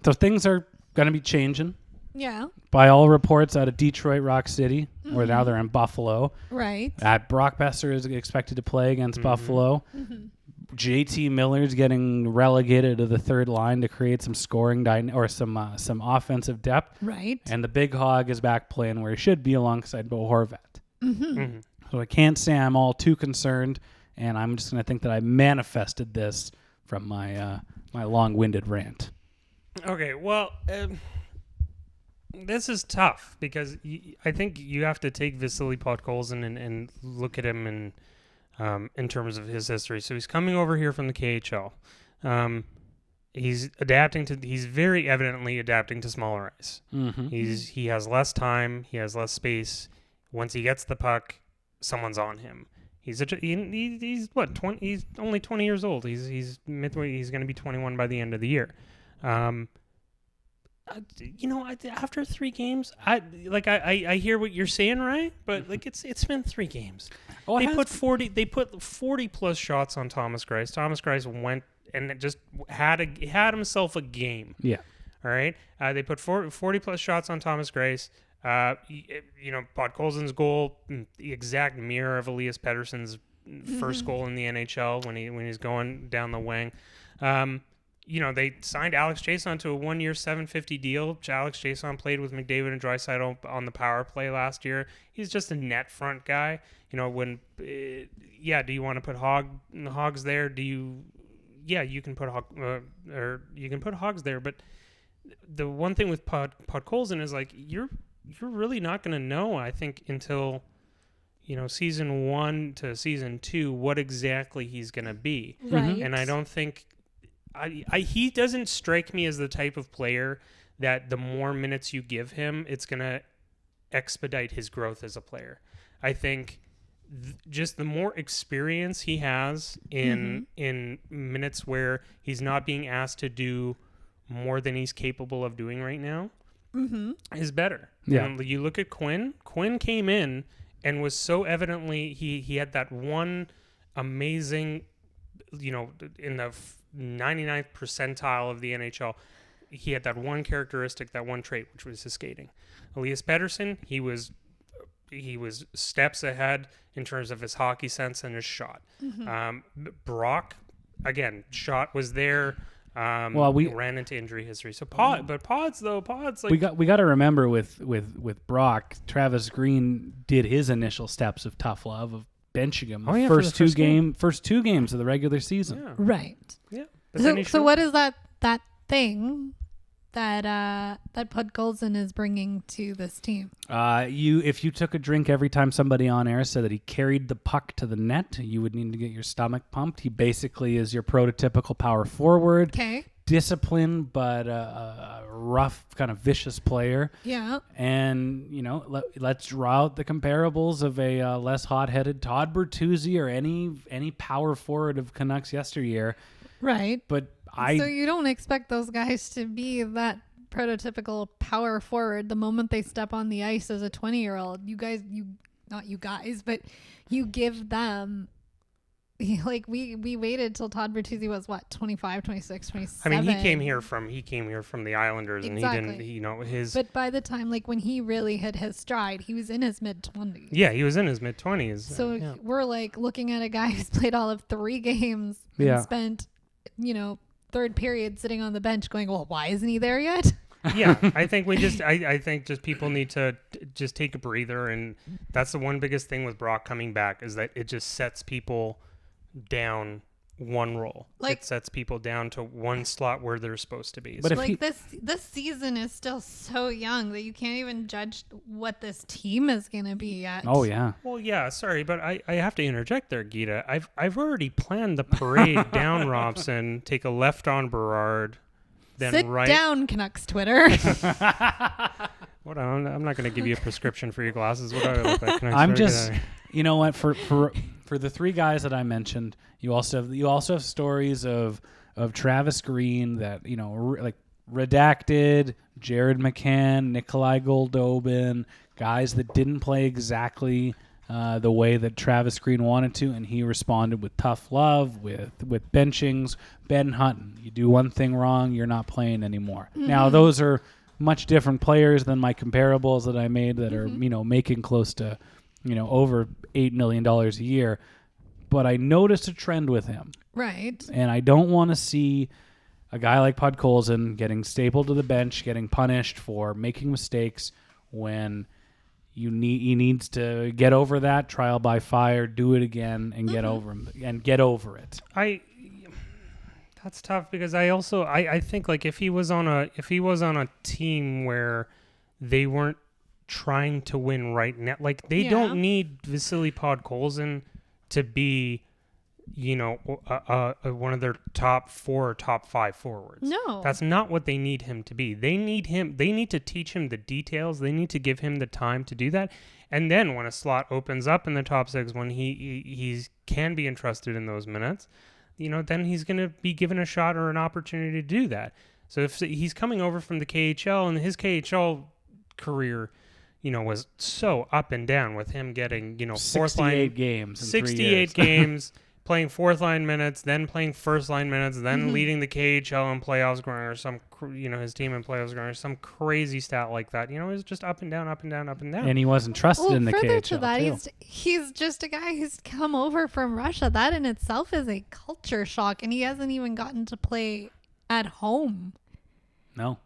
So things are going to be changing. Yeah. By all reports out of Detroit Rock City, where now they're in Buffalo. Right. Brock Besser is expected to play against Buffalo. JT Miller's getting relegated to the third line to create some scoring or some offensive depth. Right. And the big hog is back playing where he should be alongside Bo Horvat. So I can't say I'm all too concerned, and I'm just going to think that I manifested this from my my long-winded rant. Okay, well, this is tough because I think you have to take Vasily Podkolzin and look at him in terms of his history. So he's coming over here from the KHL. He's very evidently adapting to smaller ice. He has less time. He has less space. Once he gets the puck, someone's on him. He's what 20? He's only 20 years old. He's midway. He's going to be 21 by the end of the year. After 3 games, I hear what you're saying, right? But it's been 3 games. Oh, They put 40 plus shots on Thomas Greiss. Thomas Greiss went and just had himself a game. Yeah. All right. They put 40 plus shots on Thomas Greiss. Podkolzin's goal, the exact mirror of Elias Pettersson's first goal in the NHL when he's going down the wing. They signed Alex Chiasson to a 1-year $750 deal. Alex Chiasson played with McDavid and Draisaitl on the power play last year. He's just a net front guy. Do you want to put Hogs there? You can put Hogs there. But the one thing with Podkolzin is you're really not going to know, I think, until season 1 to season 2 what exactly he's going to be. Right. And I don't think he doesn't strike me as the type of player that the more minutes you give him, it's going to expedite his growth as a player. I think just the more experience he has in minutes where he's not being asked to do more than he's capable of doing right now is better. Yeah. And you look at Quinn. Quinn came in and was so evidently he had that one amazing, in the 99th percentile of the NHL, he had that one characteristic, that one trait, which was his skating. Elias Pettersson, he was steps ahead in terms of his hockey sense and his shot. Brock, again, shot was there. We ran into injury history. So Pods we got to remember with Brock, Travis Green did his initial steps of tough love of benching him first two games of the regular season. Yeah. Right. Yeah. So what is that thing that Podkolzin is bringing to this team? If you took a drink every time somebody on air said that he carried the puck to the net, you would need to get your stomach pumped. He basically is your prototypical power forward. Okay. Disciplined, but a rough, kind of vicious player. Yeah. And, let's draw out the comparables of a less hot-headed Todd Bertuzzi or any power forward of Canucks yesteryear. Right. But So you don't expect those guys to be that prototypical power forward the moment they step on the ice as a 20-year-old. But you give them... we waited till Todd Bertuzzi was 25, 26, 27. I mean, he came here from the Islanders, exactly. And he didn't, his. But by the time, when he really hit his stride, he was in his mid-20s. Yeah, he was in his mid-20s. So we're looking at a guy who's played all of 3 games and spent, third period sitting on the bench, going, "Well, why isn't he there yet?" Yeah, I think I think people need to just take a breather, and that's the one biggest thing with Brock coming back is that it just sets people down one role. It sets people down to one slot where they're supposed to be. But this season is still so young that you can't even judge what this team is going to be yet. Oh yeah. Well, yeah. Sorry, but I have to interject there, Gita. I've already planned the parade down Robson. Take a left on Berard. Then sit right down, Canucks Twitter. What? I'm not going to give you a prescription for your glasses. What do I look like? I'm just. You know what? For the 3 guys that I mentioned, you also have stories of Travis Green that redacted, Jared McCann, Nikolai Goldobin, guys that didn't play exactly the way that Travis Green wanted to, and he responded with tough love, with benchings. Ben Hutton, you do one thing wrong, you're not playing anymore. Mm-hmm. Now, those are much different players than my comparables that I made that are, making close to, over $8 million a year. But I noticed a trend with him. Right. And I don't want to see a guy like Podkolzin getting stapled to the bench, getting punished for making mistakes when he needs to get over that trial by fire, do it again, and get over it. That's tough because I think like if he was on a team where they weren't trying to win right now, like they don't need Vasily Podkolzin to be, one of their top 4 or top 5 forwards. No, that's not what they need him to be. They need to teach him the details. They need to give him the time to do that. And then when a slot opens up in the top 6, when he can be entrusted in those minutes, then he's going to be given a shot or an opportunity to do that. So if he's coming over from the KHL, and his KHL career, was so up and down with him getting, fourth line games, 68 games, playing fourth line minutes, then playing first line minutes, then leading the KHL in playoffs, going or some, his team in playoffs, going or some crazy stat like that. It was just up and down, up and down, up and down. And he wasn't trusted in the KHL. Further to that, he's just a guy who's come over from Russia. That in itself is a culture shock, and he hasn't even gotten to play at home. No.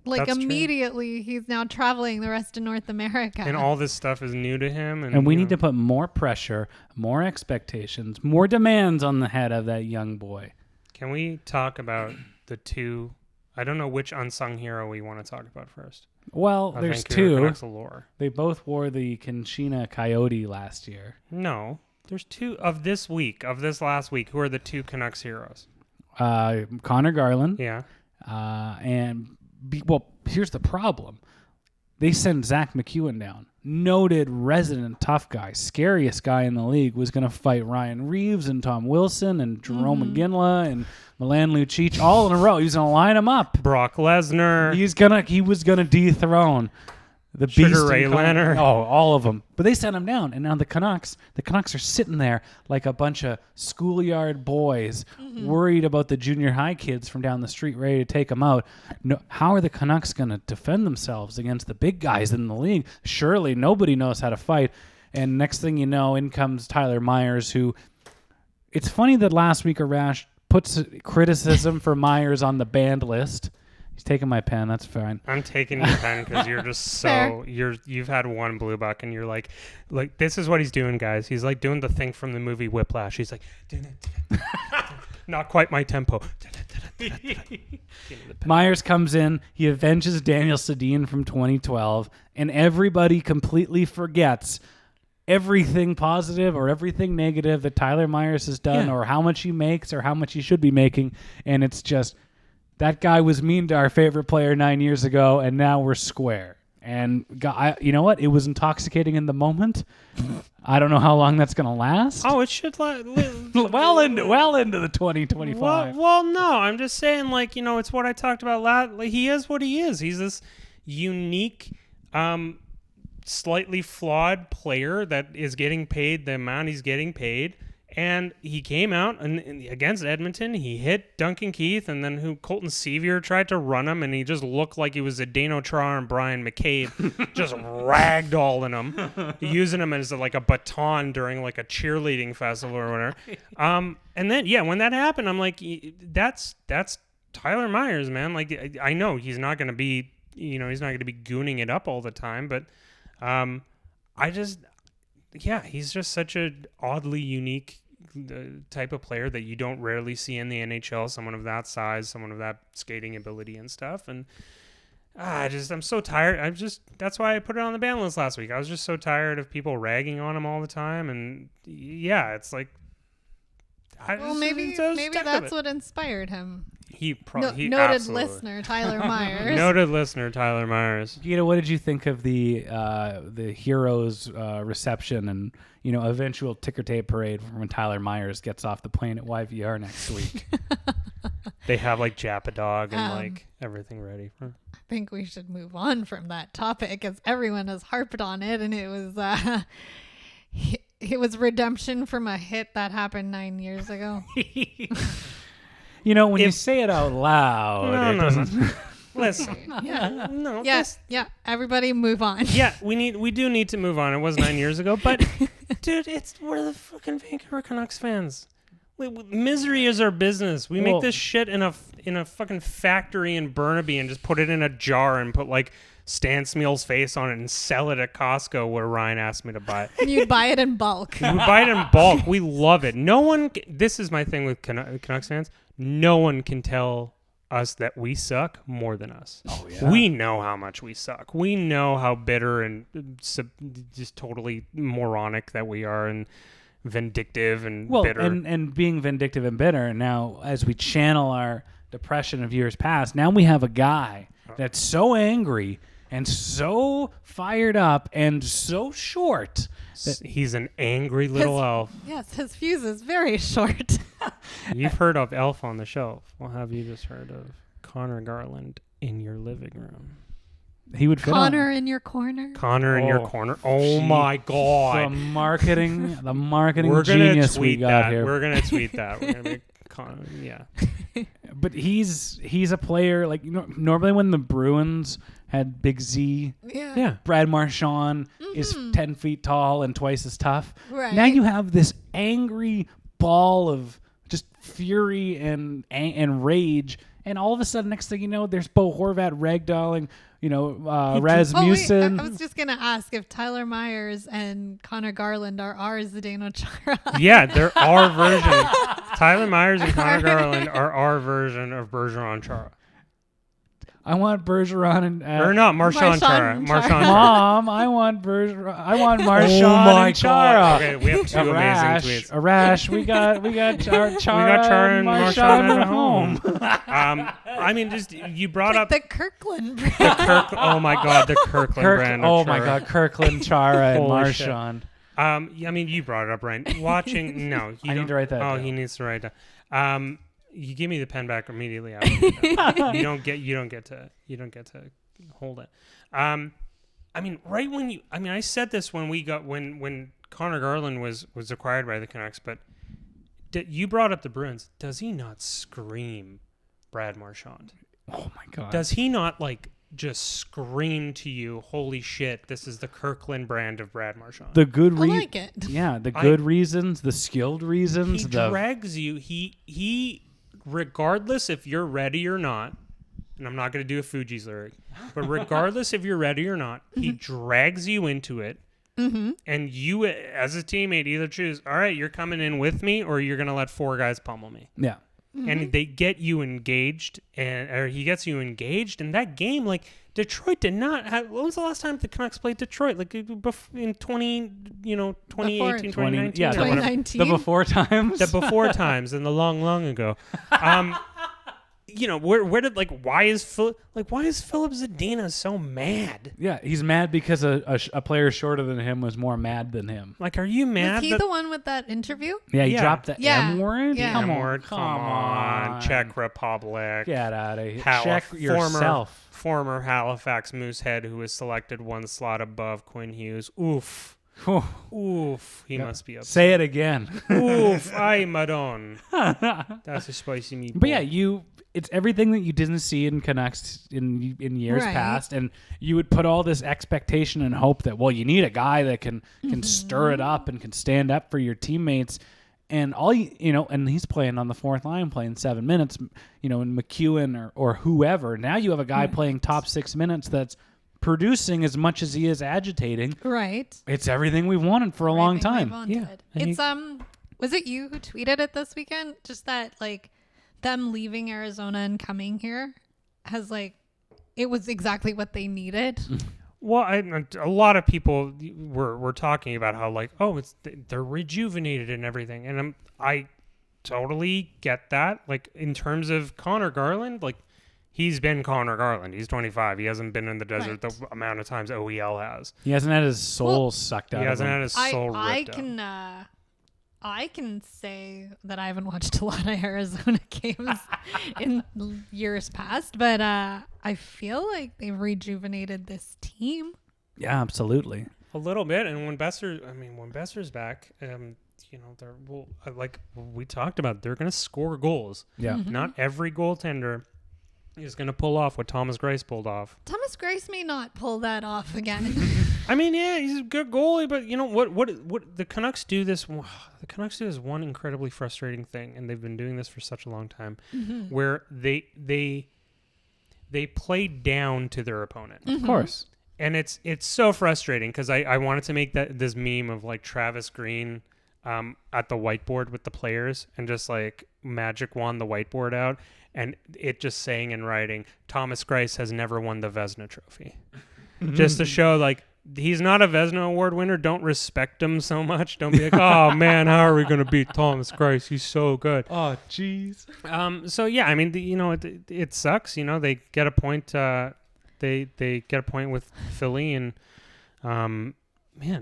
Like immediately, he's now traveling the rest of North America. And all this stuff is new to him. And we need to put more pressure, more expectations, more demands on the head of that young boy. Can we talk about the two? I don't know which unsung hero we want to talk about first. Well, there's two. Canucks allure. They both wore the Conchina Coyote last year. No, there's two of this last week. Who are the two Canucks heroes? Conor Garland. Yeah. Here's the problem. They send Zach McEwen down. Noted resident tough guy, scariest guy in the league, was going to fight Ryan Reeves and Tom Wilson and Jerome McGinley and Milan Lucic all in a row. He was going to line them up. Brock Lesnar. He was going to dethrone the Sugar beast. Ray Leonard. Oh, all of them. But they sent him down. And now the Canucks are sitting there like a bunch of schoolyard boys worried about the junior high kids from down the street ready to take them out. No, how are the Canucks going to defend themselves against the big guys in the league? Surely nobody knows how to fight. And next thing you know, in comes Tyler Myers, who it's funny that last week Arash puts criticism for Myers on the banned list. He's taking my pen. That's fine. I'm taking your pen because you're just so you've had one blue buck and you're like this is what he's doing, guys. He's like doing the thing from the movie Whiplash. He's like, not quite my tempo. Myers comes in. He avenges Daniel Sedin from 2012, and everybody completely forgets everything positive or everything negative that Tyler Myers has done, or how much he makes, or how much he should be making, and it's just. That guy was mean to our favorite player 9 years ago, and now we're square. And you know what? It was intoxicating in the moment. I don't know how long that's going to last. Oh, it should well into the 2025. Well, no, I'm just saying, it's what I talked about. He is what he is. He's this unique, slightly flawed player that is getting paid the amount he's getting paid. And he came out and against Edmonton. He hit Duncan Keith, and then Colton Sevier tried to run him, and he just looked like he was Zdeno Chara and Brian McCabe, just ragdolling him, using him as a baton during a cheerleading festival or whatever. And then when that happened, I'm like, that's Tyler Myers, man. I know he's not going to be, he's not going to be gooning it up all the time, but he's just such an oddly unique type of player that you don't rarely see in the NHL. Someone of that size, someone of that skating ability and stuff. And I'm so tired. That's why I put it on the ban list last week. I was just so tired of people ragging on him all the time. And it's like, maybe that's what inspired him. Noted listener Tyler Myers. Noted listener Tyler Myers. What did you think of the heroes reception and eventual ticker tape parade when Tyler Myers gets off the plane at YVR next week? They have Japa Dog and everything ready for. I think we should move on from that topic as everyone has harped on it, and it was it was redemption from a hit that happened 9 years ago. You know, when you say it out loud, it doesn't. Listen. Yeah. No. Yes. Yeah. Everybody move on. Yeah, we do need to move on. It was 9 years ago, but dude, we're the fucking Vancouver Canucks fans. Misery is our business. We make this shit in a fucking factory in Burnaby and just put it in a jar and put like Stan Smeal's face on it and sell it at Costco where Ryan asked me to buy it. And you'd buy it in bulk. We buy it in bulk. We love it. No one. This is my thing with Canucks fans. No one can tell us that we suck more than us. Oh, yeah. We know how much we suck. We know how bitter and just totally moronic that we are and vindictive and bitter. And being vindictive and bitter. And now, as we channel our depression of years past, now we have a guy that's so angry and so fired up and so short. He's an angry little elf. Yes, his fuse is very short. You've heard of Elf on the Shelf. Well, have you just heard of Conor Garland in your living room? He would fit Conor on. in your corner. Conor in your corner. Oh my God! The marketing We're genius we got that. here. We're gonna tweet that. We're gonna make Conor. Yeah. But he's a player like normally when the Bruins had Big Z, Brad Marchand is 10 feet tall and twice as tough. Right. Now you have this angry ball of just fury and rage, and all of a sudden, next thing you know, there's Bo Horvat ragdolling, Rasmussen. I was just gonna ask if Tyler Myers and Conor Garland are our Zdeno Chara. Yeah, they're our version. Tyler Myers and Conor Garland are our version of Bergeron Chara. I want Bergeron and or not Marchand Chara. Marchand Chara. Mom, I want Bergeron. I want Marchand and Chara. God. Okay, we have two amazing tweets. Arash, we got Chara. We got Chara and Marchand at home. I mean, just you brought up the Kirkland brand. Oh my God, the Kirkland brand. Oh my God, Kirkland, Chara, and Marchand. I mean, you brought it up, Ryan. Watching, no, I need to write that down. He needs to write that. You give me the pen back immediately after you don't get to hold it. I mean, right when I said this when Conor Garland was acquired by the Canucks, but you brought up the Bruins. Does he not scream Brad Marchand? Oh my God. Does he not just scream to you, holy shit, this is the Kirkland brand of Brad Marchand? The good I like it. Yeah, the good reasons, the skilled reasons. He drags you. He regardless if you're ready or not, and I'm not going to do a Fugees lyric, but regardless if you're ready or not, he drags you into it. Mm-hmm. And you, as a teammate, either choose, all right, you're coming in with me, or you're going to let four guys pummel me. Yeah. Mm-hmm. And they get you engaged, or he gets you engaged. And that game, Detroit did not have. When was the last time the Canucks played Detroit? In 2018, 2019? Yeah, 2019. The before times. The before times and the long ago. Where did why is Philip Zadina so mad? Yeah, he's mad because a player shorter than him was more mad than him. Are you mad? Was he the one with that interview? Yeah, he dropped the M word. Yeah. Come on, Czech Republic. Get out of here. Check yourself. Former Halifax Moosehead who was selected one slot above Quinn Hughes. Oof. Oof. He must be upset. Say it again. Oof. Ay, madon. That's a spicy meatball. But yeah, it's everything that you didn't see in Canucks in years past, and you would put all this expectation and hope that, well, you need a guy that can stir it up and can stand up for your teammates, and and he's playing on the fourth line, playing 7 minutes, in McEwen or whoever. Now you have a guy playing top 6 minutes that's producing as much as he is agitating. Right. It's everything we've wanted for a long time. Yeah. It's was it you who tweeted it this weekend? Just that them leaving Arizona and coming here has it was exactly what they needed. Well, a lot of people were talking about how they're rejuvenated and everything, and I totally get that. In terms of Conor Garland, he's been Conor Garland. He's 25. He hasn't been in the desert the amount of times OEL has. He hasn't had his soul sucked out. He hasn't of him. had his soul ripped out. I can say that I haven't watched a lot of Arizona games in years past, but I feel like they've rejuvenated this team. Yeah, absolutely. A little bit, and when Besser's back, like we talked about, they're going to score goals. Yeah. Mm-hmm. Not every goaltender is going to pull off what Thomas Greiss pulled off. Thomas Greiss may not pull that off again. I mean, yeah, he's a good goalie, but you know what the Canucks do this. The Canucks do this one incredibly frustrating thing, and they've been doing this for such a long time, where they play down to their opponent. Of course. And it's so frustrating because I wanted to make this meme of like Travis Green at the whiteboard with the players and just like magic wand the whiteboard out and it just saying in writing, Thomas Greiss has never won the Vezina trophy. Just to show like he's not a Vezina Award winner. Don't respect him so much. Don't be like, oh man, how are we going to beat Thomas Greiss? He's so good. Oh, jeez. So yeah, I mean, it sucks. They get a point. They get a point with Philly, and man,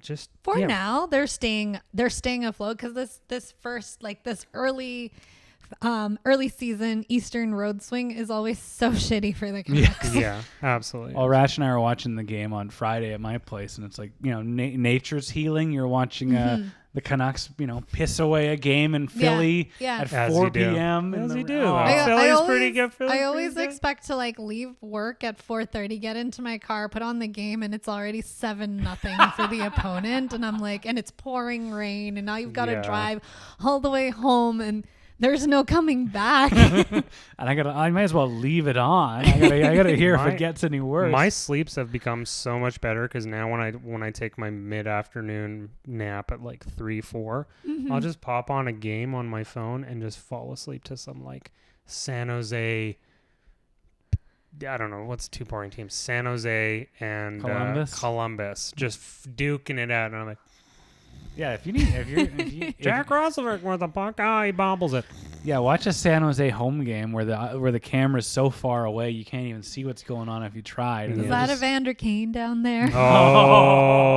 just now they're staying afloat because this first this early season Eastern road swing is always so shitty for the Canucks. Yeah, absolutely. Well, Rash and I were watching the game on Friday at my place, and it's like nature's healing. You're watching the Canucks, piss away a game in Philly at 4 p.m. As you do. Philly's pretty good. I always expect to leave work at 4:30, get into my car, put on the game, and it's already 7-0 for the opponent, and I'm like, and it's pouring rain, and now you've got to drive all the way home, and there's no coming back. And I might as well leave it on. I gotta hear if it gets any worse. My sleeps have become so much better because now when I take my mid-afternoon nap at 3-4, I'll just pop on a game on my phone and just fall asleep to some San Jose. I don't know what's two boring teams. San Jose and Columbus just duking it out, and I'm like. Yeah, if you Jack Roslovic with the puck, he bobbles it. Yeah, watch a San Jose home game where the camera's so far away you can't even see what's going on if you tried. Is that Evander Kane down there? Oh,